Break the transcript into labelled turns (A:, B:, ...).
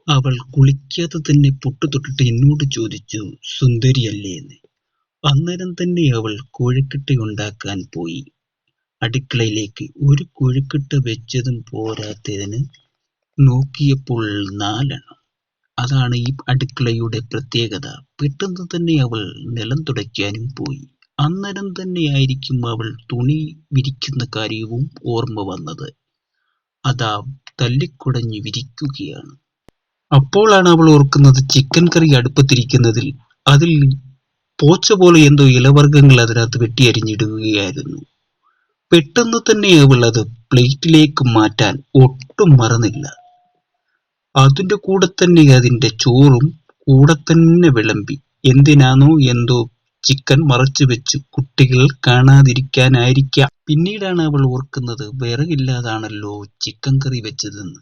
A: അവൾ കുളിക്കാതെ തന്നെ പൊട്ടു തൊട്ടിട്ട് എന്നോട് ചോദിച്ചു സുന്ദരിയല്ലേ എന്ന്. അന്നേരം തന്നെ അവൾ കോഴിക്കട്ടയുണ്ടാക്കാൻ പോയി. അടുക്കളയിലേക്ക് ഒരു കോഴിക്കട്ട വെച്ചതും പോരാത്തതിന് നോക്കിയപ്പോൾ 4 അതാണ് ഈ അടുക്കളയുടെ പ്രത്യേകത. പെട്ടെന്ന് തന്നെ അവൾ നിലം തുടയ്ക്കാനും പോയി. അന്നേരം തന്നെയായിരിക്കും അവൾ തുണി വിരിക്കുന്ന കാര്യവും ഓർമ്മ വന്നത്. അതാ തല്ലിക്കുടഞ്ഞ് വിരിക്കുകയാണ്. അപ്പോഴാണ് അവൾ ഓർക്കുന്നത് ചിക്കൻ കറി അടുപ്പത്തിരിക്കുന്നതിൽ അതിൽ പോച്ച പോലെ എന്തോ ഇലവർഗ്ഗങ്ങൾ അതിനകത്ത് വെട്ടിയരിഞ്ഞിടുകയായിരുന്നു. പെട്ടെന്ന് തന്നെ അവൾ അത് പ്ലേറ്റിലേക്ക് മാറ്റാൻ ഒട്ടും മറന്നില്ല. അതിന്റെ കൂടെ തന്നെ അതിന്റെ ചോറും കൂടെ തന്നെ വിളമ്പി. എന്തിനാണോ എന്തോ ചിക്കൻ മറച്ചു വെച്ചു, കുട്ടികൾ കാണാതിരിക്കാനായിരിക്കാം. പിന്നീടാണ് അവൾ ഓർക്കുന്നത് വിറകില്ലാതാണല്ലോ ചിക്കൻ കറി വെച്ചതെന്ന്.